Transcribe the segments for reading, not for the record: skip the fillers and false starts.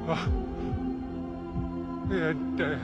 We are dead.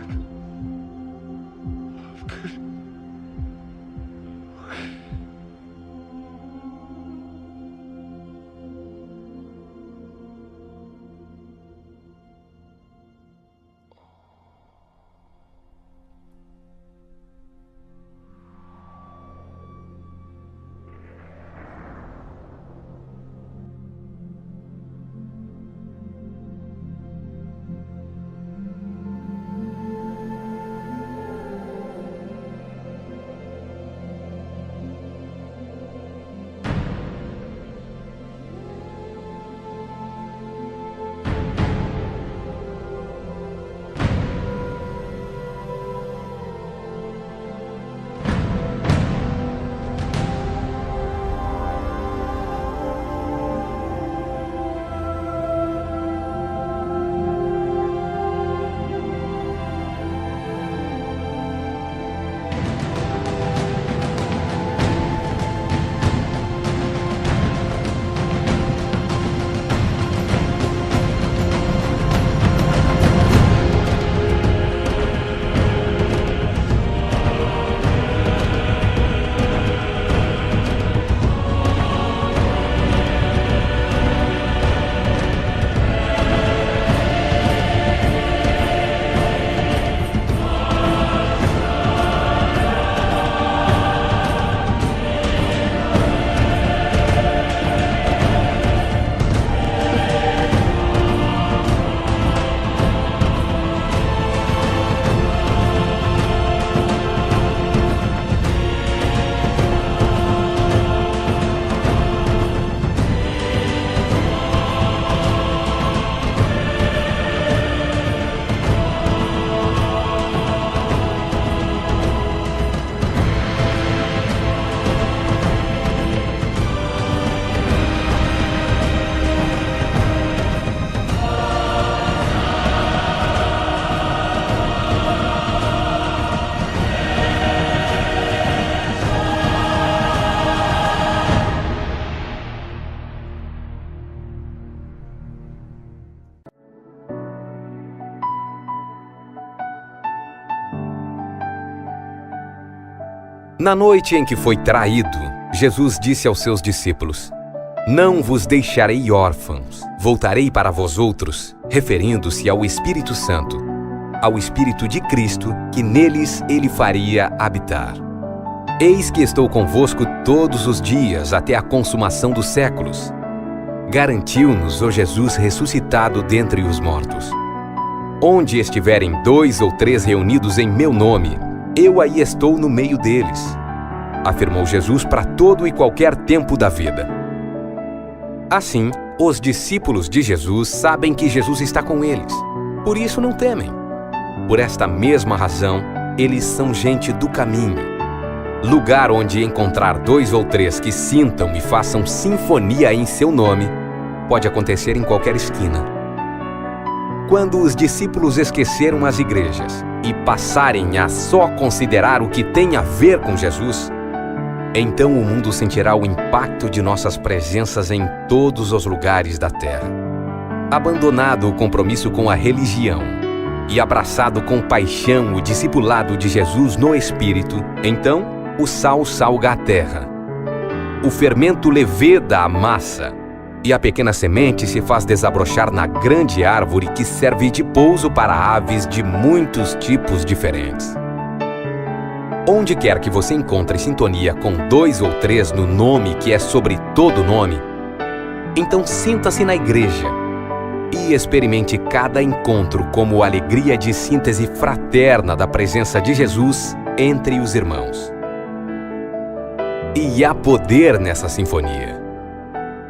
Na noite em que foi traído, Jesus disse aos seus discípulos: "Não vos deixarei órfãos, voltarei para vós outros", referindo-se ao Espírito Santo, ao Espírito de Cristo, que neles ele faria habitar. Eis que estou convosco todos os dias até a consumação dos séculos. Garantiu-nos o Jesus ressuscitado dentre os mortos. Onde estiverem 2 ou 3 reunidos em meu nome, eu aí estou no meio deles, afirmou Jesus para todo e qualquer tempo da vida. Assim, os discípulos de Jesus sabem que Jesus está com eles, por isso não temem. Por esta mesma razão, eles são gente do caminho. Lugar onde encontrar 2 ou 3 que sintam e façam sinfonia em seu nome, pode acontecer em qualquer esquina. Quando os discípulos esqueceram as igrejas e passarem a só considerar o que tem a ver com Jesus, então o mundo sentirá o impacto de nossas presenças em todos os lugares da terra. Abandonado o compromisso com a religião e abraçado com paixão o discipulado de Jesus no Espírito, então o sal salga a terra. O fermento leveda a massa e a pequena semente se faz desabrochar na grande árvore que serve de pouso para aves de muitos tipos diferentes. Onde quer que você encontre sintonia com 2 ou 3 no nome que é sobre todo nome, então sinta-se na igreja e experimente cada encontro como alegria de síntese fraterna da presença de Jesus entre os irmãos. E há poder nessa sinfonia.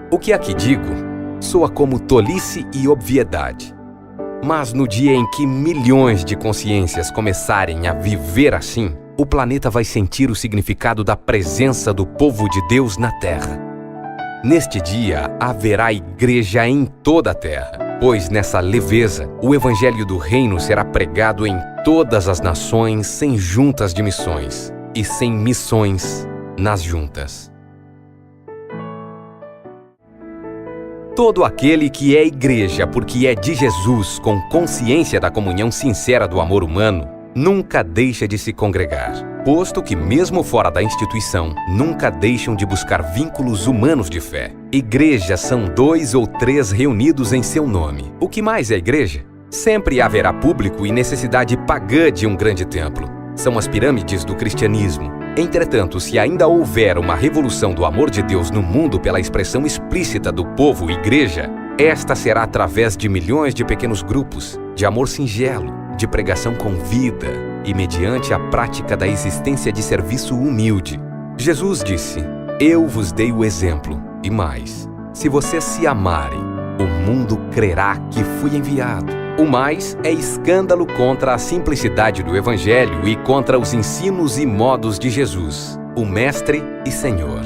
O que aqui digo soa como tolice e obviedade. Mas no dia em que milhões de consciências começarem a viver assim, o planeta vai sentir o significado da presença do povo de Deus na Terra. Neste dia haverá igreja em toda a Terra, pois nessa leveza o Evangelho do Reino será pregado em todas as nações sem juntas de missões e sem missões nas juntas. Todo aquele que é igreja porque é de Jesus, com consciência da comunhão sincera do amor humano, nunca deixa de se congregar, posto que mesmo fora da instituição, nunca deixam de buscar vínculos humanos de fé. Igrejas são 2 ou 3 reunidos em seu nome. O que mais é igreja? Sempre haverá público e necessidade pagã de um grande templo. São as pirâmides do cristianismo. Entretanto, se ainda houver uma revolução do amor de Deus no mundo pela expressão explícita do povo igreja, esta será através de milhões de pequenos grupos, de amor singelo, de pregação com vida e mediante a prática da existência de serviço humilde. Jesus disse: "Eu vos dei o exemplo, e mais, se vocês se amarem, o mundo crerá que fui enviado." O mais é escândalo contra a simplicidade do Evangelho e contra os ensinos e modos de Jesus, o Mestre e Senhor.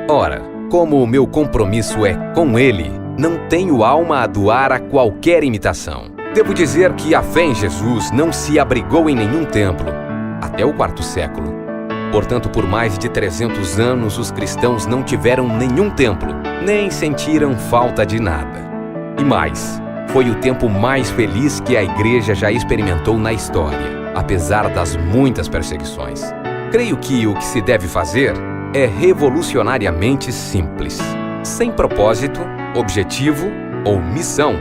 Ora, como o meu compromisso é com Ele, não tenho alma a doar a qualquer imitação. Devo dizer que a fé em Jesus não se abrigou em nenhum templo, até o 4º século. Portanto, por mais de 300 anos, os cristãos não tiveram nenhum templo, nem sentiram falta de nada. E mais, foi o tempo mais feliz que a igreja já experimentou na história, apesar das muitas perseguições. Creio que o que se deve fazer é revolucionariamente simples. Sem propósito, objetivo ou missão,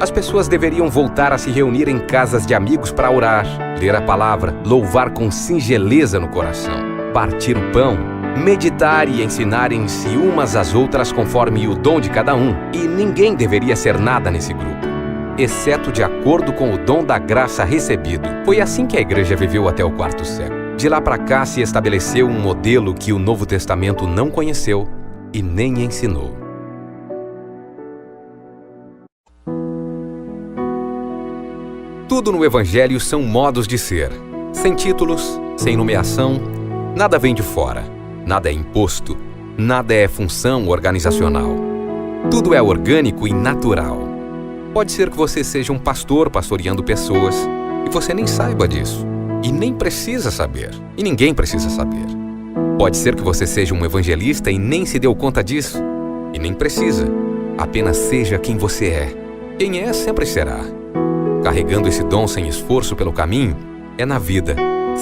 as pessoas deveriam voltar a se reunir em casas de amigos para orar, ler a palavra, louvar com singeleza no coração, partir o pão, meditar e ensinarem-se umas às outras conforme o dom de cada um, e ninguém deveria ser nada nesse grupo, exceto de acordo com o dom da graça recebido. Foi assim que a igreja viveu até o 4º século. De lá para cá se estabeleceu um modelo que o Novo Testamento não conheceu e nem ensinou. Tudo no Evangelho são modos de ser, sem títulos, sem nomeação, nada vem de fora. Nada é imposto, nada é função organizacional. Tudo é orgânico e natural. Pode ser que você seja um pastor pastoreando pessoas e você nem saiba disso. E nem precisa saber. E ninguém precisa saber. Pode ser que você seja um evangelista e nem se deu conta disso. E nem precisa. Apenas seja quem você é. Quem é, sempre será. Carregando esse dom sem esforço pelo caminho, é na vida,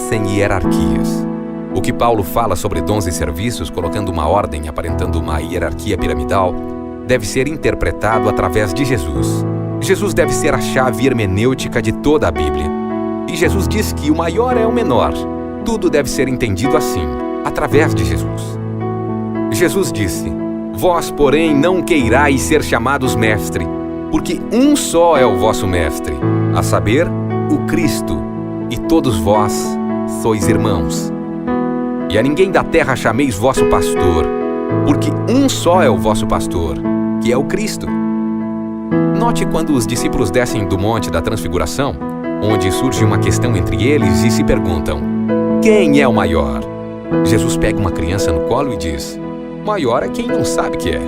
sem hierarquias. O que Paulo fala sobre dons e serviços, colocando uma ordem aparentando uma hierarquia piramidal, deve ser interpretado através de Jesus. Jesus deve ser a chave hermenêutica de toda a Bíblia. E Jesus diz que o maior é o menor. Tudo deve ser entendido assim, através de Jesus. Jesus disse: "Vós, porém, não queirais ser chamados mestre, porque um só é o vosso mestre, a saber, o Cristo, e todos vós sois irmãos. E a ninguém da terra chameis vosso pastor, porque um só é o vosso pastor, que é o Cristo." Note quando os discípulos descem do Monte da Transfiguração, onde surge uma questão entre eles e se perguntam: quem é o maior? Jesus pega uma criança no colo e diz: maior é quem não sabe que é.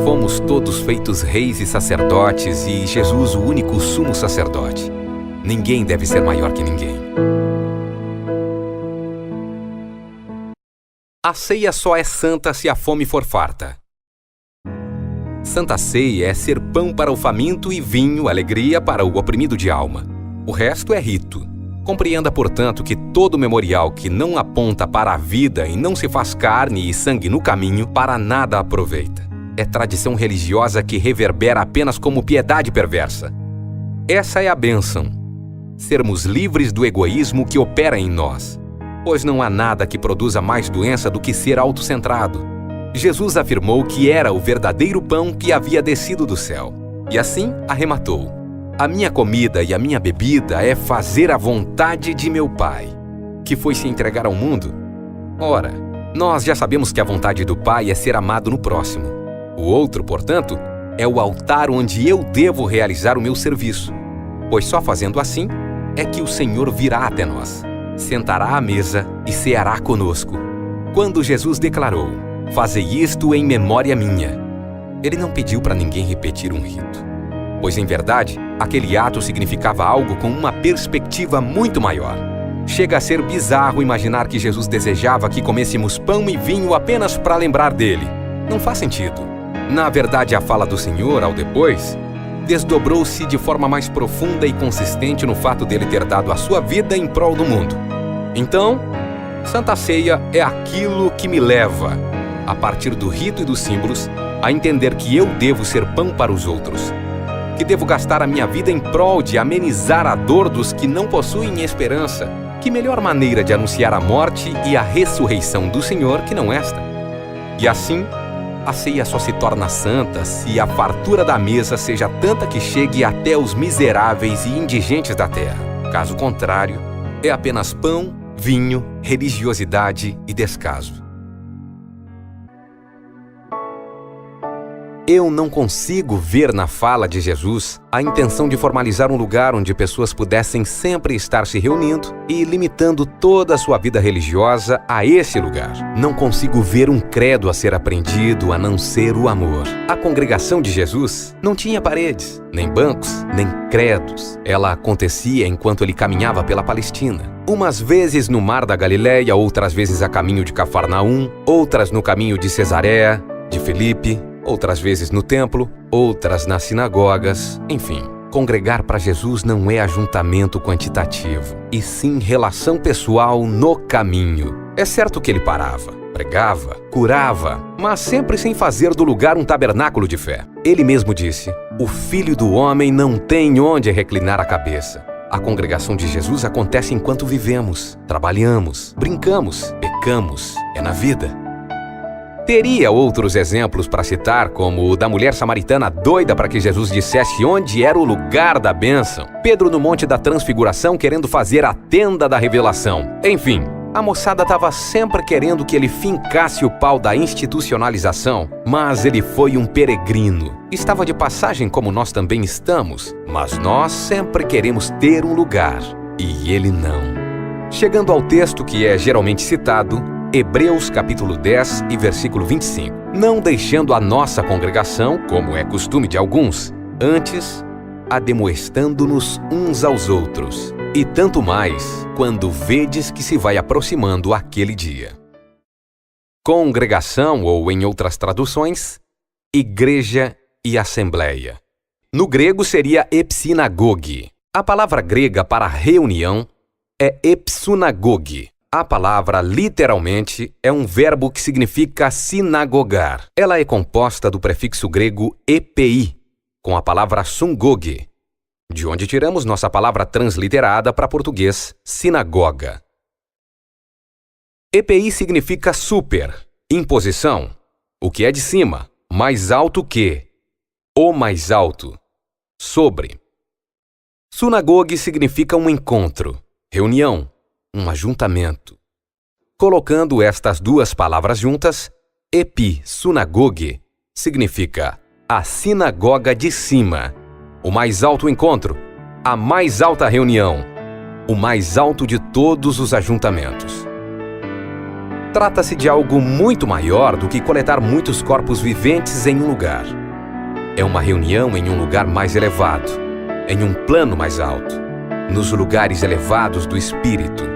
Fomos todos feitos reis e sacerdotes e Jesus o único sumo sacerdote. Ninguém deve ser maior que ninguém. A ceia só é santa se a fome for farta. Santa Ceia é ser pão para o faminto e vinho, alegria para o oprimido de alma. O resto é rito. Compreenda, portanto, que todo memorial que não aponta para a vida e não se faz carne e sangue no caminho, para nada aproveita. É tradição religiosa que reverbera apenas como piedade perversa. Essa é a bênção. Sermos livres do egoísmo que opera em nós. Pois não há nada que produza mais doença do que ser autocentrado. Jesus afirmou que era o verdadeiro pão que havia descido do céu. E assim arrematou: a minha comida e a minha bebida é fazer a vontade de meu Pai, que foi se entregar ao mundo. Ora, nós já sabemos que a vontade do Pai é ser amado no próximo. O outro, portanto, é o altar onde eu devo realizar o meu serviço, pois só fazendo assim é que o Senhor virá até nós, sentará à mesa e ceará conosco. Quando Jesus declarou: fazei isto em memória minha, ele não pediu para ninguém repetir um rito, pois em verdade, aquele ato significava algo com uma perspectiva muito maior. Chega a ser bizarro imaginar que Jesus desejava que comêssemos pão e vinho apenas para lembrar dele. Não faz sentido. Na verdade, a fala do Senhor, ao depois, desdobrou-se de forma mais profunda e consistente no fato dele ter dado a sua vida em prol do mundo. Então, Santa Ceia é aquilo que me leva, a partir do rito e dos símbolos, a entender que eu devo ser pão para os outros, que devo gastar a minha vida em prol de amenizar a dor dos que não possuem esperança. Que melhor maneira de anunciar a morte e a ressurreição do Senhor que não esta? E assim, a ceia só se torna santa se a fartura da mesa seja tanta que chegue até os miseráveis e indigentes da terra. Caso contrário, é apenas pão, vinho, religiosidade e descaso. Eu não consigo ver na fala de Jesus a intenção de formalizar um lugar onde pessoas pudessem sempre estar se reunindo e limitando toda a sua vida religiosa a esse lugar. Não consigo ver um credo a ser aprendido a não ser o amor. A congregação de Jesus não tinha paredes, nem bancos, nem credos. Ela acontecia enquanto ele caminhava pela Palestina. Umas vezes no Mar da Galileia, outras vezes a caminho de Cafarnaum, outras no caminho de Cesareia, de Filipe, outras vezes no templo, outras nas sinagogas, enfim. Congregar para Jesus não é ajuntamento quantitativo, e sim relação pessoal no caminho. É certo que ele parava, pregava, curava, mas sempre sem fazer do lugar um tabernáculo de fé. Ele mesmo disse: "O Filho do Homem não tem onde reclinar a cabeça." A congregação de Jesus acontece enquanto vivemos, trabalhamos, brincamos, pecamos, é na vida. Teria outros exemplos para citar, como o da mulher samaritana doida para que Jesus dissesse onde era o lugar da bênção, Pedro no Monte da Transfiguração querendo fazer a tenda da revelação. Enfim, a moçada estava sempre querendo que ele fincasse o pau da institucionalização, mas ele foi um peregrino. Estava de passagem como nós também estamos, mas nós sempre queremos ter um lugar, e ele não. Chegando ao texto que é geralmente citado, Hebreus capítulo 10 e versículo 25. Não deixando a nossa congregação, como é costume de alguns, antes, ademoestando-nos uns aos outros, e tanto mais, quando vedes que se vai aproximando aquele dia. Congregação, ou em outras traduções, igreja e assembleia. No grego seria epsinagoge. A palavra grega para reunião é epsunagoge. A palavra, literalmente, é um verbo que significa sinagogar. Ela é composta do prefixo grego epi, com a palavra sungoge, de onde tiramos nossa palavra transliterada para português, sinagoga. EPI significa super, imposição, o que é de cima, mais alto que, o mais alto, sobre. Sunagoge significa um encontro, reunião, um ajuntamento. Colocando estas duas palavras juntas, epi-sunagoge significa a sinagoga de cima, o mais alto encontro, a mais alta reunião, o mais alto de todos os ajuntamentos. Trata-se de algo muito maior do que coletar muitos corpos viventes em um lugar. É uma reunião em um lugar mais elevado, em um plano mais alto, nos lugares elevados do espírito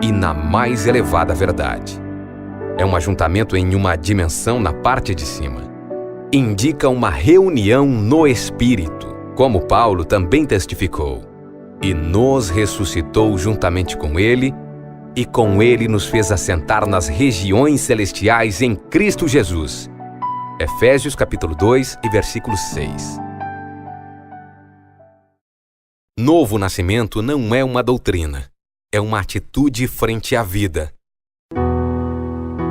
e na mais elevada verdade. É um ajuntamento em uma dimensão na parte de cima. Indica uma reunião no espírito, como Paulo também testificou. E nos ressuscitou juntamente com ele, e com ele nos fez assentar nas regiões celestiais em Cristo Jesus. Efésios capítulo 2 e versículo 6. Novo nascimento não é uma doutrina. É uma atitude frente à vida.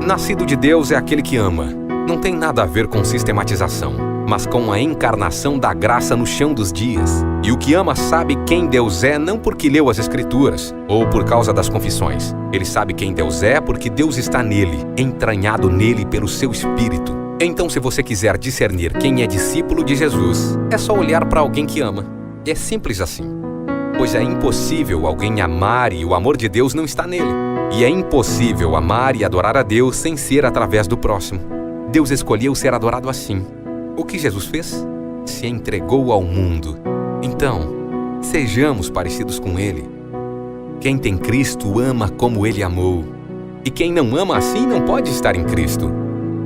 Nascido de Deus é aquele que ama. Não tem nada a ver com sistematização, mas com a encarnação da graça no chão dos dias. E o que ama sabe quem Deus é não porque leu as Escrituras ou por causa das confissões. Ele sabe quem Deus é porque Deus está nele, entranhado nele pelo seu Espírito. Então, se você quiser discernir quem é discípulo de Jesus, é só olhar para alguém que ama. É simples assim. Pois é impossível alguém amar e o amor de Deus não está nele. E é impossível amar e adorar a Deus sem ser através do próximo. Deus escolheu ser adorado assim. O que Jesus fez? Se entregou ao mundo. Então, sejamos parecidos com Ele. Quem tem Cristo ama como Ele amou. E quem não ama assim não pode estar em Cristo.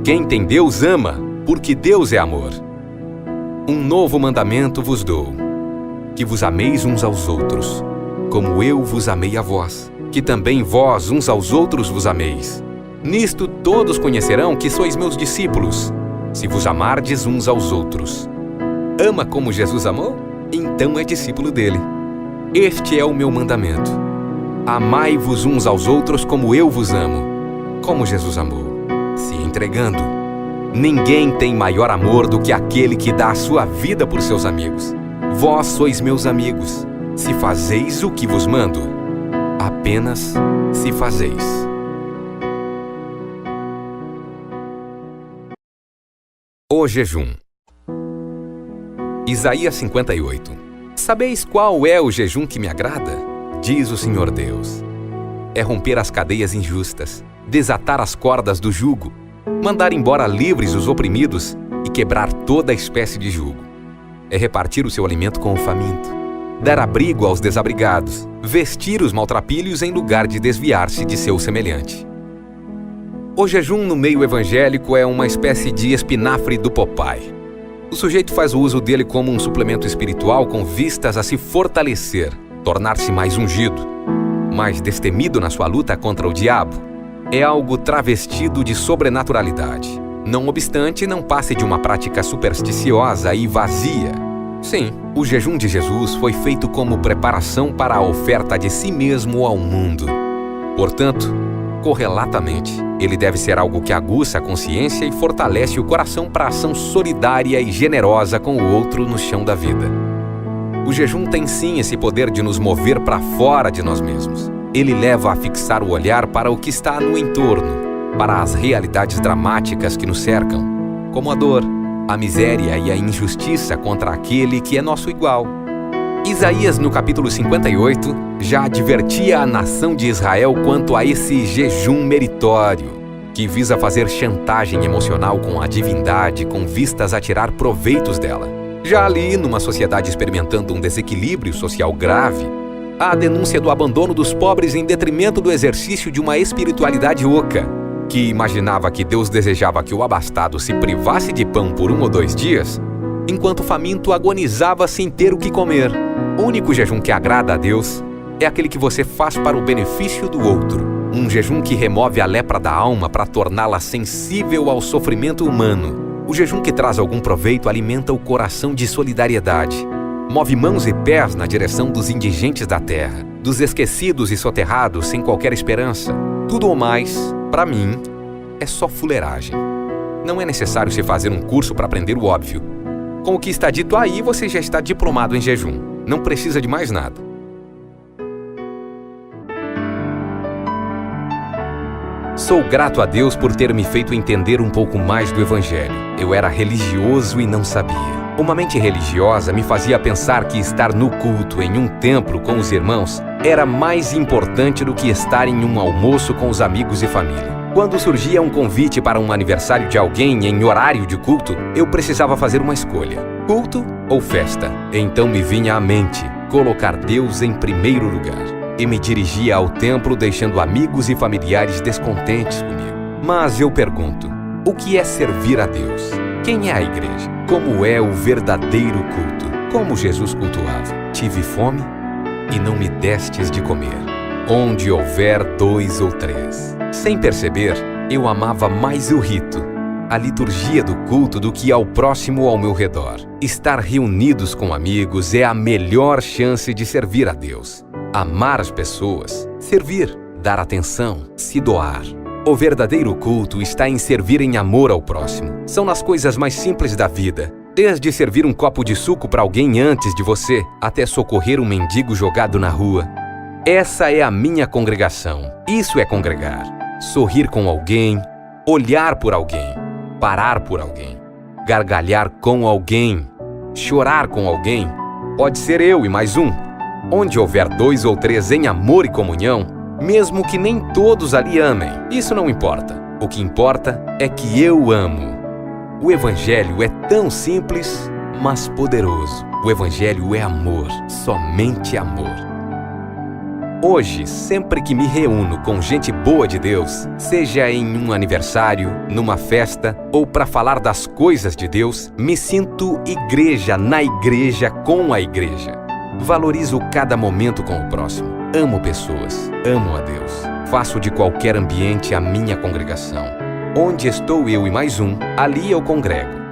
Quem tem Deus ama porque Deus é amor. Um novo mandamento vos dou, que vos ameis uns aos outros, como eu vos amei a vós, que também vós uns aos outros vos ameis. Nisto todos conhecerão que sois meus discípulos, se vos amardes uns aos outros. Ama como Jesus amou? Então é discípulo dele. Este é o meu mandamento: amai-vos uns aos outros como eu vos amo, como Jesus amou, se entregando. Ninguém tem maior amor do que aquele que dá a sua vida por seus amigos. Vós sois meus amigos, se fazeis o que vos mando. Apenas se fazeis. O jejum. Isaías 58. Sabeis qual é o jejum que me agrada? Diz o Senhor Deus. É romper as cadeias injustas, desatar as cordas do jugo, mandar embora livres os oprimidos e quebrar toda espécie de jugo. É repartir o seu alimento com o faminto, dar abrigo aos desabrigados, vestir os maltrapilhos em lugar de desviar-se de seu semelhante. O jejum no meio evangélico é uma espécie de espinafre do Popeye. O sujeito faz o uso dele como um suplemento espiritual com vistas a se fortalecer, tornar-se mais ungido, mais destemido na sua luta contra o diabo. É algo travestido de sobrenaturalidade. Não obstante, não passe de uma prática supersticiosa e vazia. Sim, o jejum de Jesus foi feito como preparação para a oferta de si mesmo ao mundo. Portanto, correlatamente, ele deve ser algo que aguça a consciência e fortalece o coração para a ação solidária e generosa com o outro no chão da vida. O jejum tem sim esse poder de nos mover para fora de nós mesmos. Ele leva a fixar o olhar para o que está no entorno, para as realidades dramáticas que nos cercam, como a dor, a miséria e a injustiça contra aquele que é nosso igual. Isaías, no capítulo 58, já advertia a nação de Israel quanto a esse jejum meritório, que visa fazer chantagem emocional com a divindade com vistas a tirar proveitos dela. Já ali, numa sociedade experimentando um desequilíbrio social grave, há a denúncia do abandono dos pobres em detrimento do exercício de uma espiritualidade oca, que imaginava que Deus desejava que o abastado se privasse de pão por 1 ou 2 dias, enquanto o faminto agonizava sem ter o que comer. O único jejum que agrada a Deus é aquele que você faz para o benefício do outro. Um jejum que remove a lepra da alma para torná-la sensível ao sofrimento humano. O jejum que traz algum proveito alimenta o coração de solidariedade. Move mãos e pés na direção dos indigentes da terra, dos esquecidos e soterrados sem qualquer esperança. Tudo ou mais, para mim, é só fuleiragem. Não é necessário se fazer um curso para aprender o óbvio. Com o que está dito aí, você já está diplomado em jejum. Não precisa de mais nada. Sou grato a Deus por ter me feito entender um pouco mais do Evangelho. Eu era religioso e não sabia. Uma mente religiosa me fazia pensar que estar no culto em um templo com os irmãos era mais importante do que estar em um almoço com os amigos e família. Quando surgia um convite para um aniversário de alguém em horário de culto, eu precisava fazer uma escolha: culto ou festa. Então me vinha à mente colocar Deus em primeiro lugar. E me dirigia ao templo deixando amigos e familiares descontentes comigo. Mas eu pergunto, o que é servir a Deus? Quem é a igreja? Como é o verdadeiro culto? Como Jesus cultuava? Tive fome e não me destes de comer. Onde houver 2 ou 3. Sem perceber, eu amava mais o rito, a liturgia do culto do que ao próximo ao meu redor. Estar reunidos com amigos é a melhor chance de servir a Deus. Amar as pessoas, servir, dar atenção, se doar. O verdadeiro culto está em servir em amor ao próximo. São nas coisas mais simples da vida, desde servir um copo de suco para alguém antes de você, até socorrer um mendigo jogado na rua. Essa é a minha congregação. Isso é congregar. Sorrir com alguém, olhar por alguém, parar por alguém, gargalhar com alguém, chorar com alguém. Pode ser eu e mais um. Onde houver 2 ou 3 em amor e comunhão, mesmo que nem todos ali amem, isso não importa. O que importa é que eu amo. O Evangelho é tão simples, mas poderoso. O Evangelho é amor, somente amor. Hoje, sempre que me reúno com gente boa de Deus, seja em um aniversário, numa festa ou para falar das coisas de Deus, me sinto igreja na igreja com a igreja. Valorizo cada momento com o próximo. Amo pessoas. Amo a Deus. Faço de qualquer ambiente a minha congregação. Onde estou eu e mais um, ali eu congrego.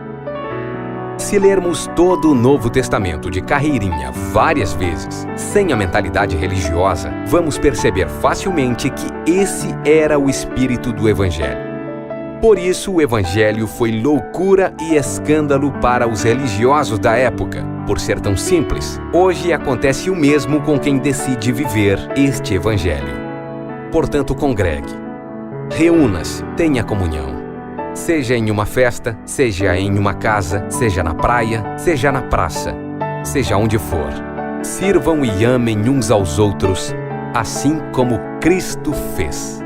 Se lermos todo o Novo Testamento de carreirinha várias vezes, sem a mentalidade religiosa, vamos perceber facilmente que esse era o espírito do Evangelho. Por isso, o Evangelho foi loucura e escândalo para os religiosos da época, por ser tão simples. Hoje acontece o mesmo com quem decide viver este Evangelho. Portanto, congregue. Reúna-se, tenha comunhão. Seja em uma festa, seja em uma casa, seja na praia, seja na praça, seja onde for. Sirvam e amem uns aos outros, assim como Cristo fez.